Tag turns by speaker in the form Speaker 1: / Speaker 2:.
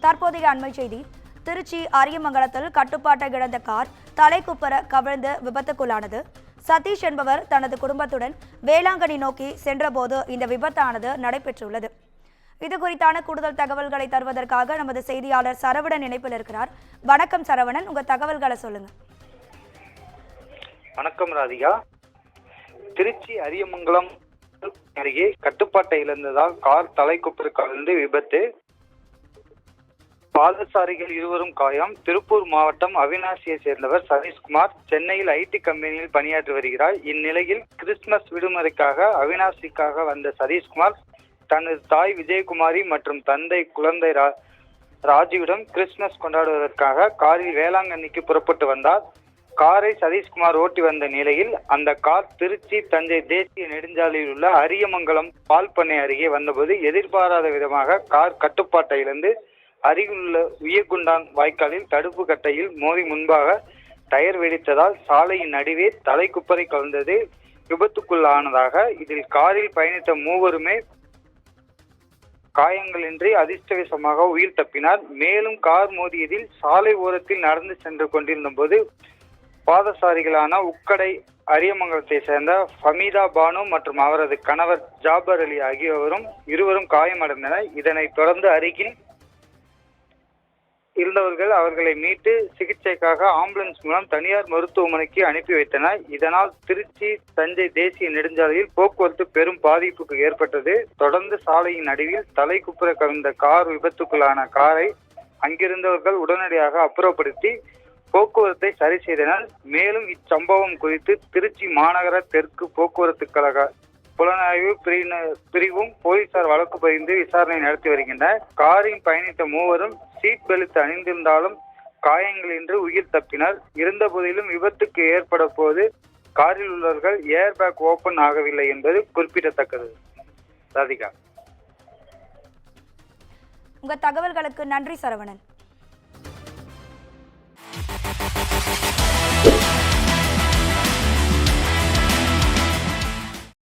Speaker 1: தற்போதைய அண்மை செய்தி. திருச்சி அரியமங்கலத்தில் கட்டுப்பாட்டை இழந்த கார் தலைக்குப்புற கவிழ்ந்து விபத்துக்குள்ளானது. சதீஷ் என்பவர் தனது குடும்பத்துடன் வேளாங்கண்ணி நோக்கி சென்றபோது இந்த விபத்தானது நடைபெற்றுள்ளது. இது குறித்தான கூடுதல் தகவல்களை தருவதற்காக நமது செய்தியாளர் சரவணன் இணைப்பில் இருக்கிறார். வணக்கம் சரவணன், உங்க தகவல்களை சொல்லுங்க.
Speaker 2: வணக்கம் ராதிகா. திருச்சி அரியமங்கலம் அருகே கட்டுப்பாட்டை இழந்ததால் கார் தலைக்குப்புற கவிழ்ந்து விபத்து. பாதசாரிகள் இருவரும் காயம். திருப்பூர் மாவட்டம் அவினாசியை சேர்ந்தவர் சதீஷ்குமார் சென்னையில் ஐடி கம்பெனியில் பணியாற்றி வருகிறார். இந்நிலையில் கிறிஸ்துமஸ் விடுமுறைக்காக அவினாசிக்காக வந்த சதீஷ்குமார் தனது தாய் விஜயகுமாரி மற்றும் தந்தை குழந்தை ராஜுவிடம் கிறிஸ்துமஸ் கொண்டாடுவதற்காக காரில் வேளாங்கண்ணிக்கு புறப்பட்டு வந்தார். காரை சதீஷ்குமார் ஓட்டி வந்த நிலையில் அந்த கார் திருச்சி தஞ்சை தேசிய நெடுஞ்சாலையில் உள்ள அரியமங்கலம் பால் பண்ணை அருகே வந்தபோது எதிர்பாராத விதமாக கார் கட்டுப்பாட்டை இழந்து அருகிலுள்ள உயர்குண்டான் வாய்க்காலில் தடுப்பு கட்டையில் மோதி முன்பாக டயர் வெடித்ததால் சாலையின் நடுவே தலைக்குப்பரை கவிழ்ந்தது விபத்துக்குள்ளானதாக. இதில் காரில் பயணித்த மூவருமே காயங்களின்றி அதிர்ஷ்டவசமாக உயிர் தப்பினார். மேலும் கார் மோதியதில் சாலை ஓரத்தில் நடந்து சென்று கொண்டிருந்த போது பாதசாரிகளான உக்கடை அரியமங்கலத்தை சேர்ந்த ஃபமீதா பானு மற்றும் அவரது கணவர் ஜாபர் அலி ஆகியோரும் இருவரும் காயமடைந்தனர். இதனைத் தொடர்ந்து அருகில் இருந்தவர்கள் அவர்களை மீட்டு சிகிச்சைக்காக ஆம்புலன்ஸ் மூலம் தனியார் மருத்துவமனைக்கு அனுப்பி வைத்தனர். இதனால் திருச்சி தஞ்சை தேசிய நெடுஞ்சாலையில் போக்குவரத்து பெரும் பாதிப்புக்கு ஏற்பட்டது. தொடர்ந்து சாலையின் நடுவில் தலைக்குப்புற கவிழ்ந்த கார் விபத்துக்குள்ளான காரை அங்கிருந்தவர்கள் உடனடியாக அப்புறப்படுத்தி போக்குவரத்தை சரி செய்தனர். மேலும் இச்சம்பவம் குறித்து திருச்சி மாநகர தெற்கு போக்குவரத்து கழக புலனாய்வு பிரிவும் போலீசார் வழக்கு பதிந்து விசாரணை நடத்தி வருகின்றனர். காரில் பயணித்த மூவரும் சீட் பெல்ட் அணிந்திருந்தாலும் காயங்களின்றி உயிர் தப்பினர். இருந்த போதிலும் விபத்துக்கு ஏற்பட போது காரில் உள்ளவர்கள் ஏர் பேக் ஓபன் ஆகவில்லை என்பது குறிப்பிடத்தக்கது. ராதிகா,
Speaker 1: உங்க தகவல்களுக்கு நன்றி சரவணன்.